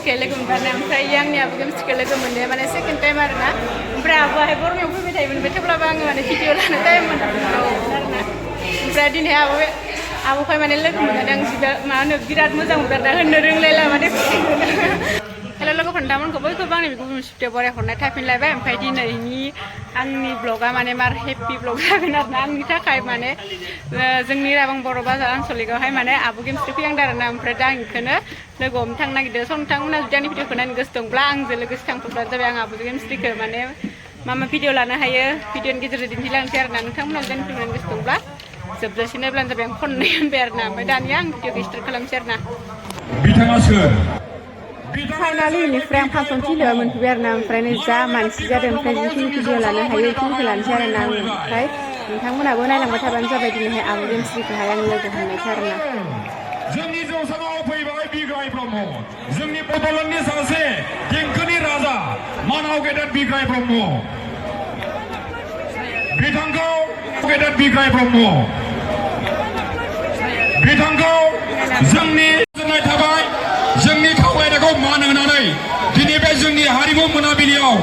Gemsri लोगो मोनबाय ओमफ्राय आंनि Abo Gemsri लोगो मोननाया माने सेकेन्ड टाइम आरोना ओमफ्राय आब'आहाय बरमायाव फैबाय थायोमोन ओमफ्राय थेवब्लाबो आङो माने भिडिअ लानो टाइम मोनाखैमोन आरोना ओमफ्राय दिनै आब'खौहाय माने लोगो मोननानै आं मा होनो बिराद मोजां मोनबाय आरोना होननो रोंलायला माने खुसि मोनो हेल' लोगोफोर नोंथांमोनखौ बयखौबो आंनि गुबुन सुट्टियाव बरायहरनाय थाफिनलायबाय ओमफ्राय दिनैनि आंनि ब्लगा माने मार हेपि ब्लग जागोन आरोना आंनि थाखाय माने जोंनि राबां बर' बाजार आनसलिकआवहाय माने Abo Gemsri फैहांदों आरोना ओमफ्राय दा आं बेखौनो लोगो हमनो थांनो नागिरदों स' नोंथांमोना जुदि आंनि भिडिअखौ नायनो गोसो दंब्ला आंजों लोगोसे थांफाब्लानो जाबाय आं Abo Gemsriखौ माने मा भिडिअ लानो हायो भिडिअनि गेजेरजों दिन्थिलांसै आरोना नोंथांमोना जुदि आंनि भिडिअ नायनो गोसो दंब्ला जोबजासिम नायब्लानो जाबाय आं खननै होनबाय आरोना ओमफ्राय दानिया आं भिडिअखौ स्टार्ट खालामसै आरोना बिथाङा सोर फाइनालि बेनिफ्राय आं फांसन थिलियाव मोनफैबाय आरोना ओमफ्राय जा मानसि जादों ओमफ्राय जिखिनि भिडिअ लानो हायो बेखिनिखौ लानोसै आरोना आङो ओमफ्राय नोंथांमोनाबो नायलांबाय थाबानो जाबाय दिनैहाय Abo Gemsriखौहाय आं लोगो हमनायसै आरोना जोंनि जौसाङाव फैबाय बिग्राय ब्रह्म जोंनि बड'लेण्डनि सासे देंखोनि राजा मानाव गेदेर बिग्राय ब्रह्म बिथांखौ गेदेर बिग्राय ब्रह्म बिथांखौ जोंनि गोजोननाय थाबाय जोंनि खावलायनायखौ मान होनानै दिनै बे जोंनि हारिमु मोनाबिलियाव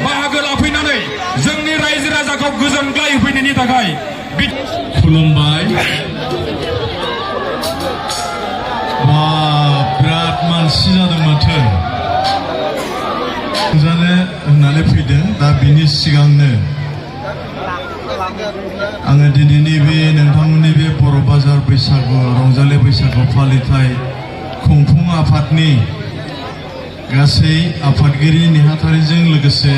बाहागो लाफैनानै जोंनि रायजो राजाखौ गोजोनग्लाय होफैनायनि थाखाय खुलुमबाय बिराद मानसि जादों माथो जानो होननानै फैदों दा बिनि सिगांनो आङो दिनैनि बे नोंथांमोननि बे बर' बाजार बैसागु रंजालि बैसागु फालिथाय खुंफुं आफादनि गासै आफादगिरि नेहाथारिजों लोगोसे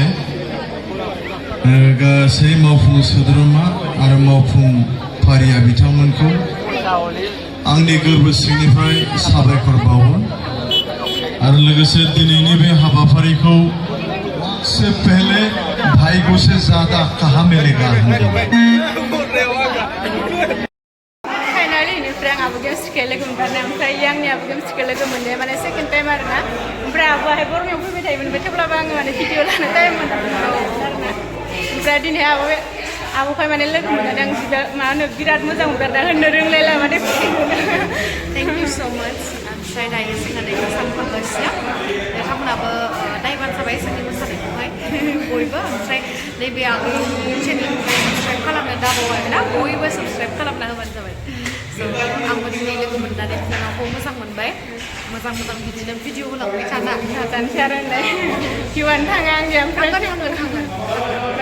गासै मावफुं सोद्रोमा आरो मावफुं फारिया बिथांमोनखौ आंनि गोरबो सिंनिफ्राय साबायखर बावो आरो लोगोसे दिनैनि बे हाबाफारिखौ से पहले भाइयों से ज्यादा कहाँ मिलेगा फाइनालि बेनिफ्राय आं Abo Gemsri लोगो मोनबाय ओमफ्राय आंनि Abo Gemsri लोगो मोननाया माने सेकेन्ड टाइम आरोना ओमफ्राय आब'आहाय बरमायाव फैबाय थायोमोन ओमफ्राय थेवब्लाबो आङो माने भिडिअ लानो टाइम मोनाखैमोन आरोना ओमफ्राय दिनै आब'खौहाय माने लोगो मोननानै आं मा होनो बिराद मोजां मोनबाय आरोना होननो रोंलायला माने खुसि मोनो Thank you so much. ओमफ्राय दायो जोंना नै मोसाखांगासिनो नोंथांमोनाबो नायबानो जाबाय जोंनि मोसानायखौहाय बयबो ओमफ्राय नैबे आंनि चेनेलखौ साबस्क्राइब खालामनो दाबावबाय ना बयबो साबस्क्राइब खालामना होबानो जाबाय स' आंबो दिनै लोगो मोननानै बिनानावखौ मोजां मोनबाय मोजां बिदिनो भिडिअ होलांबाय नाजानोसै आरो होनलाय भिउआनो थाङा आंनिया ओमफ्राय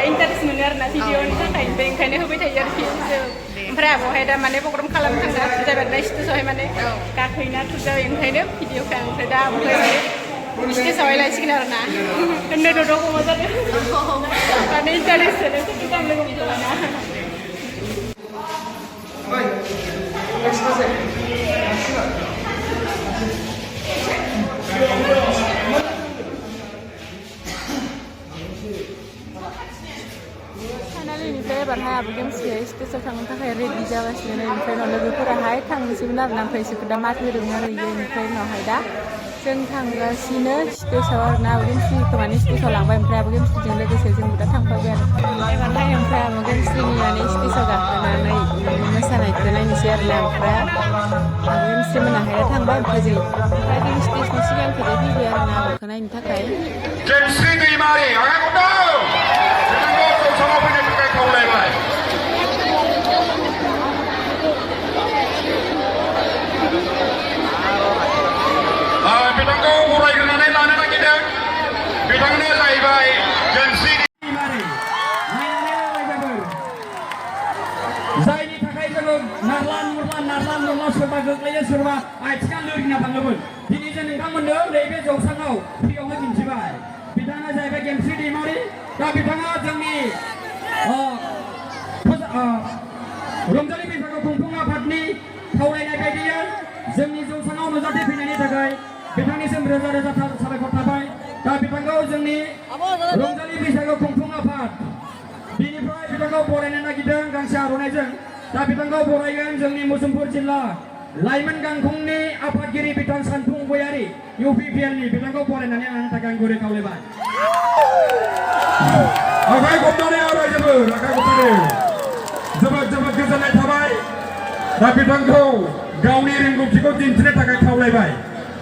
इन्टारेस्ट मोनो आरोना भिडिअनि थाखाय ओमफ्राय ओंखायनो होबाय थायो आरो भिउसो ओमफ्राय आब'हाय दा माने प्रग्राम खालामनो थांगा जाबाय ना स्टेजआवहाय माने गाखोहैना थुर जाबाय ओंखायनो भिडिअखौ ओमफ्राय दा आब'हाय माने स्टेजआवहाय लायसिगोन आरोना होननो द'द' गमा जादों माने इन्टारेस्ट होनो खिन्थु आं लोगो मोनथ'लाना फाइनालि बेनिफ्राय एबारहाय Abo Gemsri स्टेजआव थांनो थाखाय रेडि जागासिनो ओमफ्राय उनाव लोगोफोराहाय थांनोसैमोन आरोना ओमफ्राय इसोरखौ दा माथो होदोंमोन आरो बेनिफ्राय उनावहाय दा जों थांगासिनो स्टेजआव आरोना Abo Gemsriखौ माने स्टेजआव लांबाय ओमफ्राय Abo Gemsriजों लोगोसे जोंबो दा थांफाबाय आरो एबारहाय ओमफ्राय Abo Gemsriनि माने स्टेजआव गाखोनानै मोसानायखौ नायनोसै आरोना ओमफ्राय Abo Gemsri मोनाहाय दा थांबाय ओमफ्राय जों स्टेजनि सिगांखौहाय फैबाय आरोना आब'खौ नायनो थाखाय गेमस्रि दैमारि जौसाङाव फैनो थाखाय खावलायबाय बिथांखौ बरायग्रोनानै लानो नागिरदों बिथांनो जाहैबाय गेमस्रि दैमारि जायनि थाखाय जोङो नारला नुरला सोरबा गोग्लैयो सोरबा आथिङा लोरिना थाङोमोन दिनै जों नोंथांमोननो नैबे जौसाङाव फ्रियावनो दिन्थिबाय बिथाङा जाहैबाय गेमस्रि दैमारि दा बिथाङा जोंनि रंजालि बैसागु खुंफुं आफादनि खावलायनाय बायदियै जोंनि जौसाङाव नुजाथि फैनायनि थाखाय बिथांनिसिम रोजा रोजा साबायखर थाबाय दा बिथांखौ जोंनि रंजालि बैसागु खुंफुं आफाद बिनिफ्राय बिथांखौ बरायनो नागिरदों गांसे आर'नाइजों दा बिथांखौ बरायगोन जोंनि मुसुमपुर जिल्ला लाइमोन गांखंनि आफादगिरि बिथां सानफुं बयारि UPPLनि बिथांखौ बरायनानै लानो थाखाय आं गुरै खावलायबाय आखाइ खबनानै रायजोफोर आखाइ खबनानै जोबोद गोजोननाय थाबाय दा बिथांखौ गावनि रोंगौथिखौ दिन्थिनो थाखाय खावलायबाय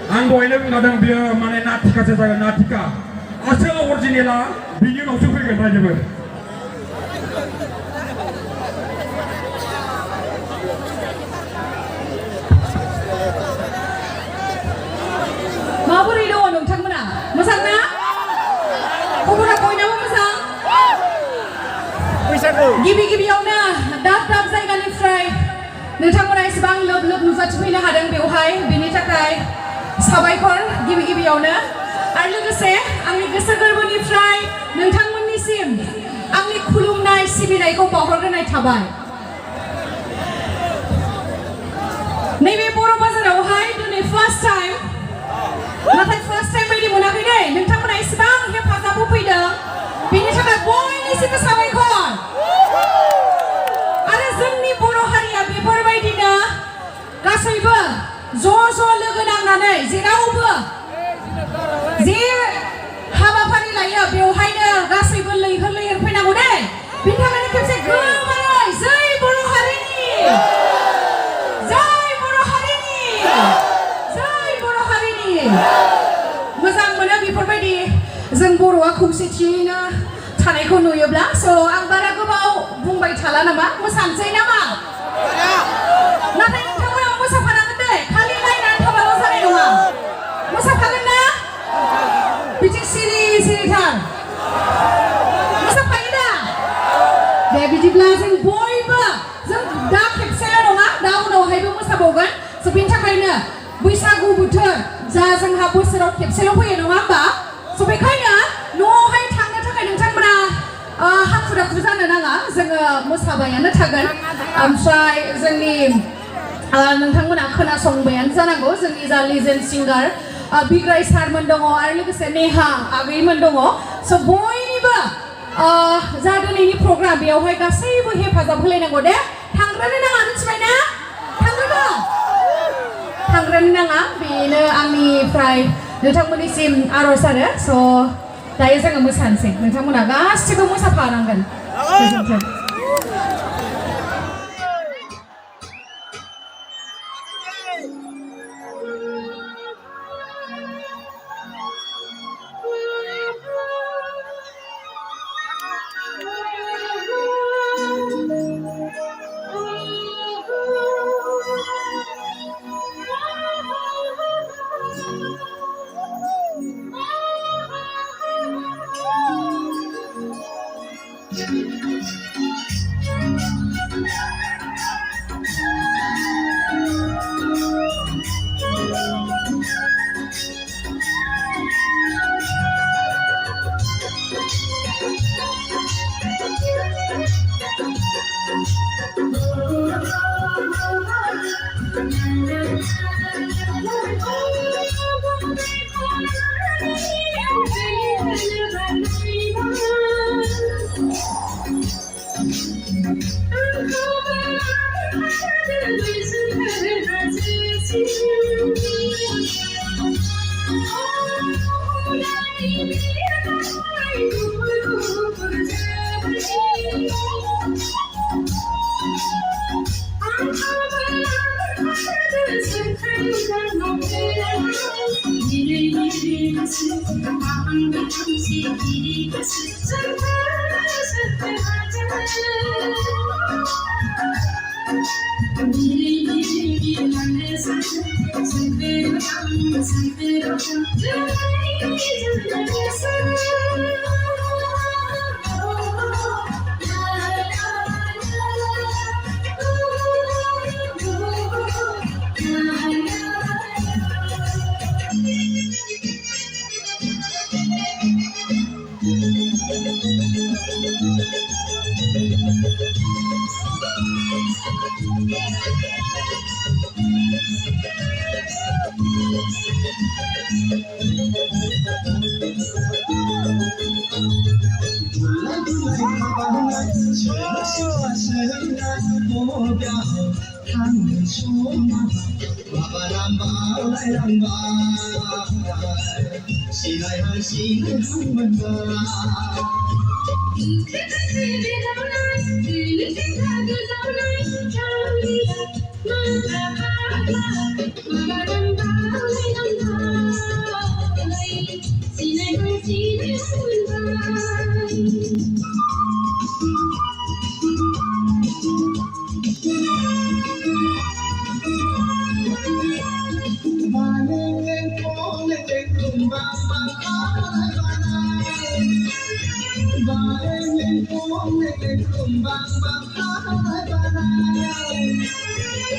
आं दहायनो बुंखादों बियो माने नाटिकासो जागोन नाटिका आसोल अरिजिनेला बिनि उनावसो फैगोन रायजोबो माबोरै दङ नोंथांमोना मोजां ना खबरा बयनाबो मोजां गिबियावनो दाब दाब जायगानिफ्राय नोंथांमोना एसेबां लोब लोब नुजाथिफैनो हादों बेवहाय बेनि थाखाय साबायखर गिबियावनो आरो लोगोसे आंनि गोसो गोरबोनिफ्राय नोंथांमोननिसिम आंनि खुलुमनाय सिबिनायखौ बावहरग्रोनाय थाबाय नैबे बर' बाजारावहाय दिनै फार्स्ट टाइम नाथाय फार्स्ट टाइम बायदि मोनाखै दे नोंथांमोना एसेबां हेफाजाब होफैदों बेनि थाखाय बयनिसिमबो साबायखर आरो जोंनि बर' हारिया बेफोरबायदिनो गासैबो ज' लोगो नांनानै जेरावबो जे हाबाफारि लायो बेवहायनो गासैबो लैहोर फैनांगौ दे बिनि थाखायनो खेबसे गोबारै जै बर' हारिनि मोजां मोनो बेफोरबायदि जों बर'आ खौसेथियैनो थानायखौ नुयोब्ला स' आं बारा गोबाव बुंबाय थाला नामा मोसानोसै नामा नाथाय नोंथांमोना मोसाफानांगोन दे खालि नायनानै थाबाल' जानाय नङा मोसाफागोन ना बिदि सिरिथार मोसाफायो दा दे बिदिब्ला जों बयबो जों दा खेबसेल' नङा दा उनावहायबो मोसाबावगोन स' बेनि थाखायनो बैसागु बोथोर जा जोंहा बोसोराव खेबसेल' फैयो नङा होमबा स' बेखायनो न'आवहाय थांनो थाखाय नोंथांमोना हाखु दाखु जानो नाङा जोङो मोसाबायानो थागोन ओमफ्राय जोंनि नोंथांमोना खोनासंबायानो जानांगौ जोंनि जा लिजेन्ड सिंगार बिग्राय सारमोन दङ आरो लोगोसे नेहा आगैमोन दङ स' बयनिबो जा दिनैनि प्रग्राम बेयावहाय गासैबो हेफाजाब होलायनांगौ दे थांग्रोनो नाङा मिथिबाय ना थांग्रोनो नाङा बेनो आंनिफ्राय नोंथांमोननिसिम आर'ज आरो स' दायो जोङो मोसानोसै नोंथांमोना गासिबो मोसाफानांगोन गोजोन्थों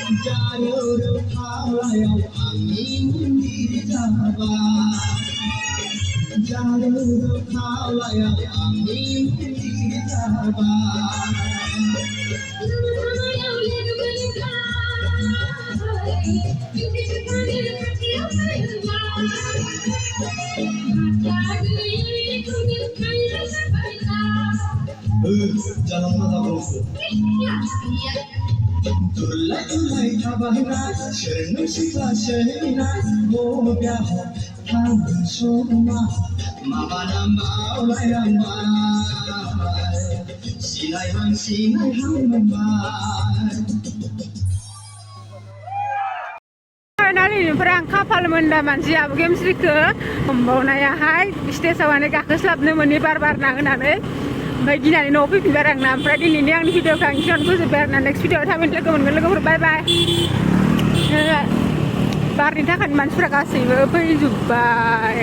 Jalan Halayau angin di Jabar, Jalan Halayau angin di Jabar. Jalan mana bro? Tulai tulai tabahna, shernu sita sherina, mo biaho thang soma, mama nama ulai ramai, sinai hang mamai. Finally, perang kapal mendaman si Abo Gemsri ke membawa hai stasiun gakeslapno meni bar-bar nangenane ओमफ्राय गिनानै न'आव फैफिनबाय आरो आंना ओमफ्राय दिनैनि आंनि भिडिअखौ आं एसेयावनो फोजोबबाय आरोना नेक्स्ट भिडिअआव थाबैनो लोगो मोनगोन लोगोफोर बाय बाय बारनि थाखाय मानसिफोरा गासैबो फैजोब्बाय